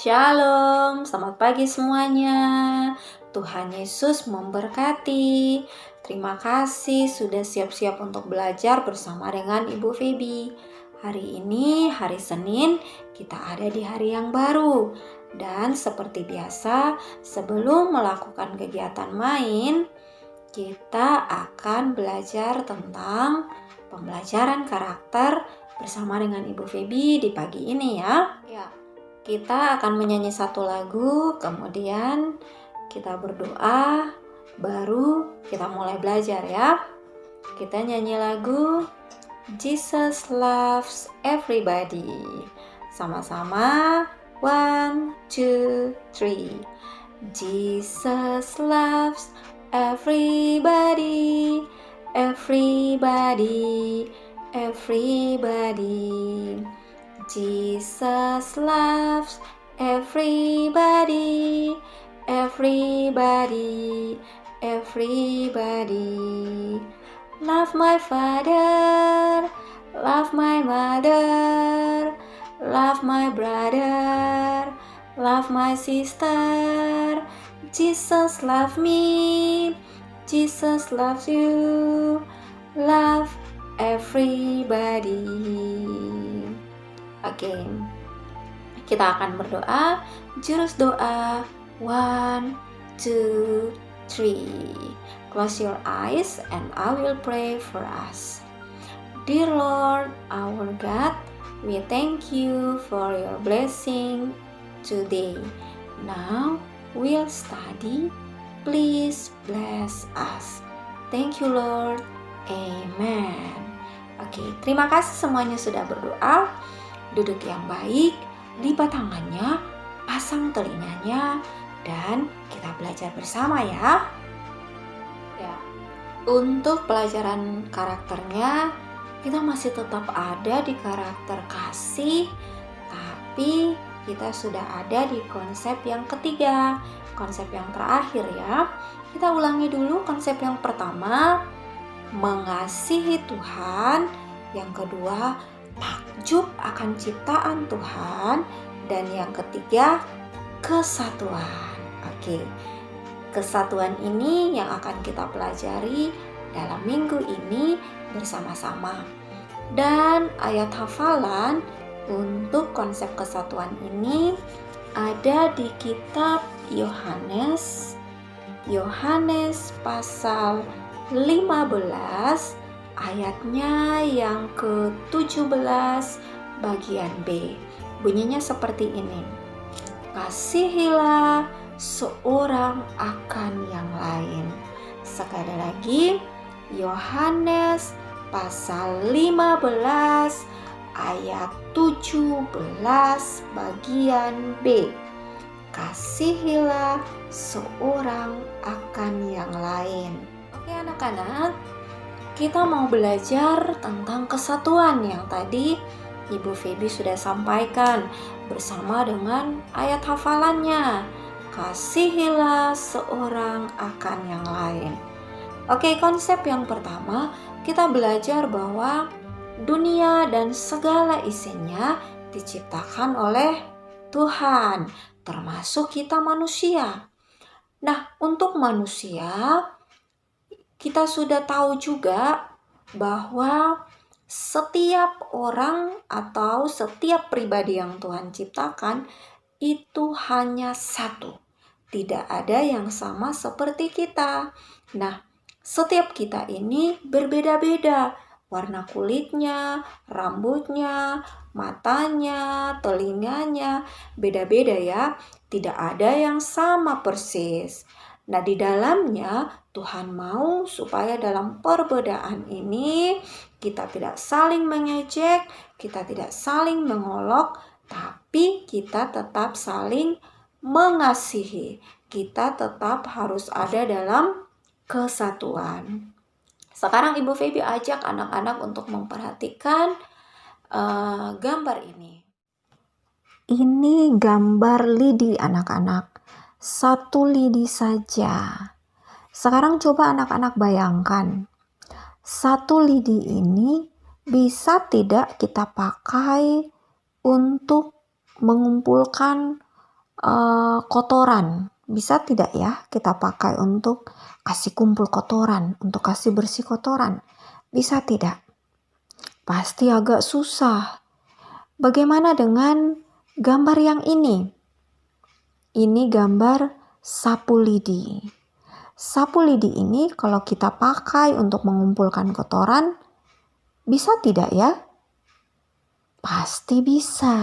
Shalom, selamat pagi semuanya. Tuhan Yesus memberkati. Terima kasih sudah siap-siap untuk belajar bersama dengan Ibu Feby. Hari ini hari Senin, kita ada di hari yang baru. Dan seperti biasa, sebelum melakukan kegiatan main, kita akan belajar tentang pembelajaran karakter bersama dengan Ibu Feby di pagi ini ya. Kita akan menyanyi satu lagu, kemudian kita berdoa, baru kita mulai belajar ya. Kita nyanyi lagu Jesus Loves Everybody. Sama-sama, 1, 2, 3. Jesus loves everybody, everybody, everybody. Jesus loves everybody, everybody, everybody. Love my father, love my mother, love my brother, love my sister. Jesus loves me, Jesus loves you. Love everybody. Oke, kita akan berdoa. Jurus doa 1, 2, 3. Close your eyes and I will pray for us. Dear Lord, our God, we thank you for your blessing today. Now we'll study. Please bless us. Thank you, Lord. Amen. Oke, terima kasih semuanya sudah berdoa. Duduk yang baik, lipat tangannya, pasang telinganya, dan kita belajar bersama ya. Untuk pelajaran karakternya, kita masih tetap ada di karakter kasih, tapi kita sudah ada di konsep yang ketiga, konsep yang terakhir ya. Kita ulangi dulu konsep yang pertama, mengasihi Tuhan. Yang kedua, takjub akan ciptaan Tuhan. Dan yang ketiga, kesatuan. Oke, kesatuan ini yang akan kita pelajari dalam minggu ini bersama-sama. Dan ayat hafalan untuk konsep kesatuan ini ada di kitab Yohanes pasal 15 ayatnya yang ke-17 bagian B. Bunyinya seperti ini. Kasihilah seorang akan yang lain. Sekali lagi, Yohanes pasal 15 ayat 17 bagian B. Kasihilah seorang akan yang lain. Oke anak-anak, kita mau belajar tentang kesatuan yang tadi Ibu Feby sudah sampaikan bersama dengan ayat hafalannya. Kasihilah seorang akan yang lain. Oke, konsep yang pertama, kita belajar bahwa dunia dan segala isinya diciptakan oleh Tuhan, termasuk kita manusia. Nah, untuk manusia, kita sudah tahu juga bahwa setiap orang atau setiap pribadi yang Tuhan ciptakan itu hanya satu. Tidak ada yang sama seperti kita. Nah, setiap kita ini berbeda-beda. Warna kulitnya, rambutnya, matanya, telinganya, beda-beda ya. Tidak ada yang sama persis. Nah, di dalamnya Tuhan mau supaya dalam perbedaan ini kita tidak saling mengejek, kita tidak saling mengolok, tapi kita tetap saling mengasihi. Kita tetap harus ada dalam kesatuan. Sekarang Ibu Feby ajak anak-anak untuk memperhatikan gambar ini. Ini gambar lidi anak-anak. Satu lidi saja. Sekarang coba anak-anak bayangkan. Satu lidi ini bisa tidak kita pakai untuk mengumpulkan kotoran. Bisa tidak ya kita pakai untuk kasih kumpul kotoran, untuk kasih bersih kotoran? Bisa tidak? Pasti agak susah. Bagaimana dengan gambar yang ini? Ini gambar sapu lidi. Sapu lidi ini kalau kita pakai untuk mengumpulkan kotoran, bisa tidak ya? Pasti bisa.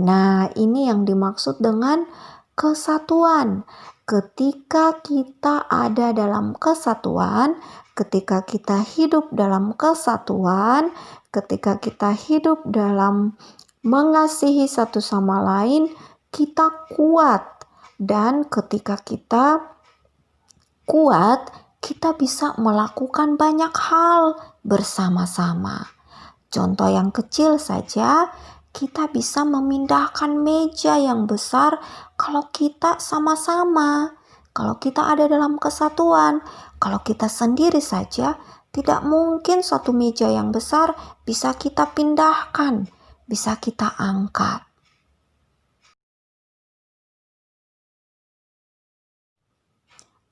Nah, ini yang dimaksud dengan kesatuan. Ketika kita ada dalam kesatuan, ketika kita hidup dalam kesatuan, ketika kita hidup dalam mengasihi satu sama lain, kita kuat. Dan ketika kita kuat, kita bisa melakukan banyak hal bersama-sama. Contoh yang kecil saja, kita bisa memindahkan meja yang besar kalau kita sama-sama, kalau kita ada dalam kesatuan. Kalau kita sendiri saja, tidak mungkin satu meja yang besar bisa kita pindahkan, bisa kita angkat.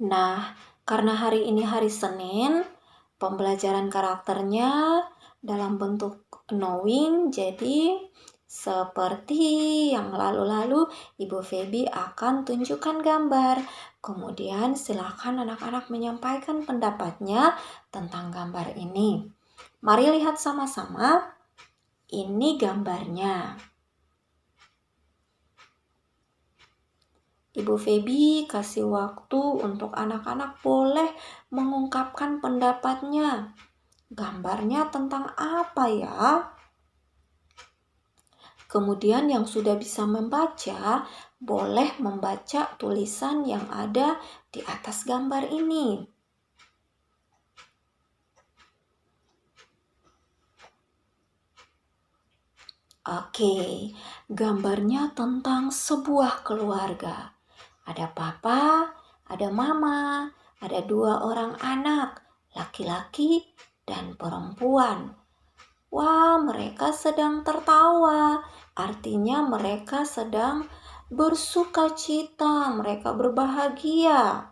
Nah, karena hari ini hari Senin, pembelajaran karakternya dalam bentuk knowing, jadi seperti yang lalu-lalu Ibu Feby akan tunjukkan gambar. Kemudian silakan anak-anak menyampaikan pendapatnya tentang gambar ini. Mari lihat sama-sama. Ini gambarnya. Ibu Feby kasih waktu untuk anak-anak boleh mengungkapkan pendapatnya. Gambarnya tentang apa ya? Kemudian yang sudah bisa membaca, boleh membaca tulisan yang ada di atas gambar ini. Oke, gambarnya tentang sebuah keluarga. Ada papa, ada mama, ada 2 orang anak, laki-laki dan perempuan. Wah, mereka sedang tertawa. Artinya mereka sedang bersuka cita, mereka berbahagia.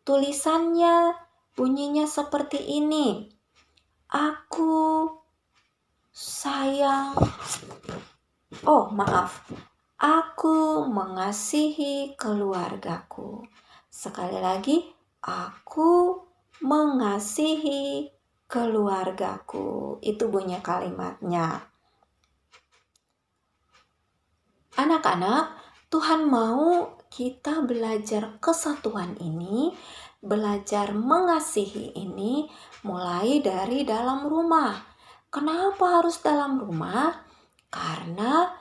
Tulisannya bunyinya seperti ini. Aku sayang. Oh, maaf. Aku mengasihi keluargaku. Sekali lagi, aku mengasihi keluargaku. Itu bunyi kalimatnya. Anak-anak, Tuhan mau kita belajar kesatuan ini, belajar mengasihi ini mulai dari dalam rumah. Kenapa harus dalam rumah? Karena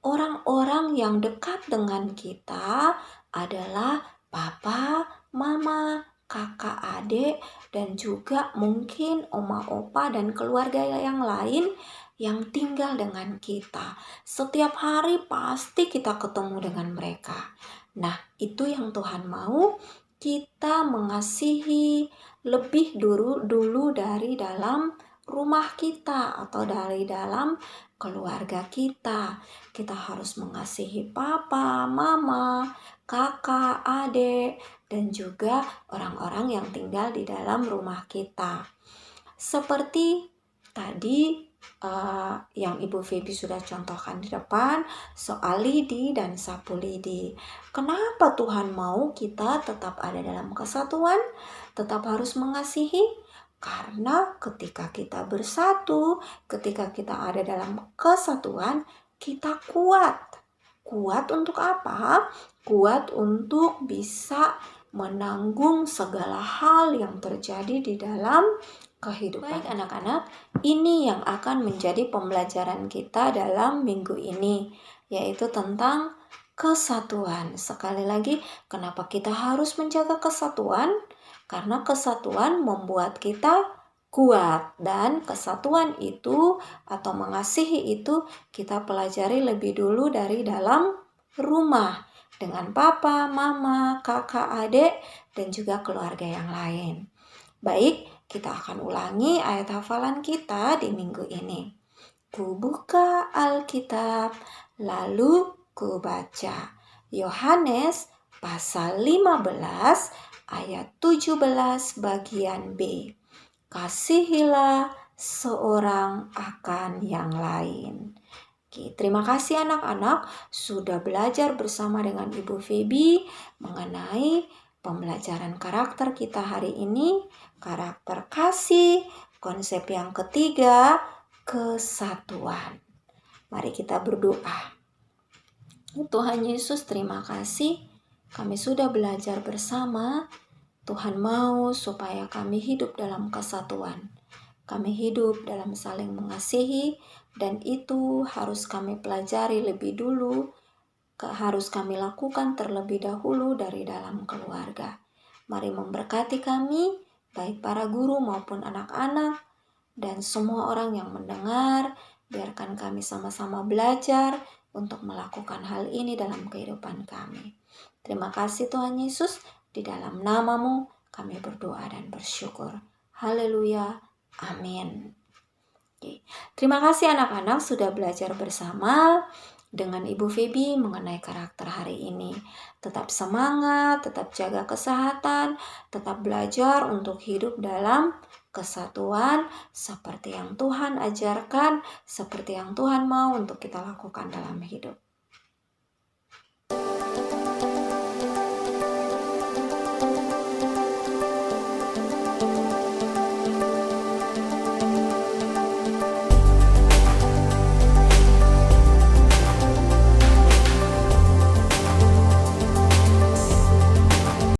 orang-orang yang dekat dengan kita adalah papa, mama, kakak, adik, dan juga mungkin oma, opa, dan keluarga yang lain yang tinggal dengan kita. Setiap hari pasti kita ketemu dengan mereka. Nah, itu yang Tuhan mau kita mengasihi lebih dulu dari dalam rumah kita atau dari dalam keluarga kita. Kita harus mengasihi papa, mama, kakak, adik, dan juga orang-orang yang tinggal di dalam rumah kita. Seperti tadi yang Ibu Feby sudah contohkan di depan soal lidi dan sapu lidi. Kenapa Tuhan mau kita tetap ada dalam kesatuan, tetap harus mengasihi? Karena ketika kita bersatu, ketika kita ada dalam kesatuan, kita kuat. Kuat untuk apa? Kuat untuk bisa menanggung segala hal yang terjadi di dalam kehidupan. Baik anak-anak, ini yang akan menjadi pembelajaran kita dalam minggu ini, yaitu tentang kesatuan. Sekali lagi, kenapa kita harus menjaga kesatuan? Karena kesatuan membuat kita kuat, dan kesatuan itu atau mengasihi itu kita pelajari lebih dulu dari dalam rumah dengan papa, mama, kakak, adik, dan juga keluarga yang lain. Baik, kita akan ulangi ayat hafalan kita di minggu ini. Ku buka Alkitab, lalu ku baca. Yohanes pasal 15 ayat 17 bagian B. Kasihilah seorang akan yang lain. Oke, terima kasih anak-anak sudah belajar bersama dengan Ibu Feby mengenai pembelajaran karakter kita hari ini, karakter kasih, konsep yang ketiga, kesatuan. Mari kita berdoa. Tuhan Yesus, terima kasih kami sudah belajar bersama. Tuhan mau supaya kami hidup dalam kesatuan. Kami hidup dalam saling mengasihi, dan itu harus kami pelajari lebih dulu, harus kami lakukan terlebih dahulu dari dalam keluarga. Mari memberkati kami, baik para guru maupun anak-anak, dan semua orang yang mendengar. Biarkan kami sama-sama belajar untuk melakukan hal ini dalam kehidupan kami. Terima kasih Tuhan Yesus, di dalam nama-Mu kami berdoa dan bersyukur. Haleluya. Amin. Oke. Terima kasih anak-anak sudah belajar bersama dengan Ibu Feby mengenai karakter hari ini. Tetap semangat, tetap jaga kesehatan, tetap belajar untuk hidup dalam kesatuan seperti yang Tuhan ajarkan, seperti yang Tuhan mau untuk kita lakukan dalam hidup.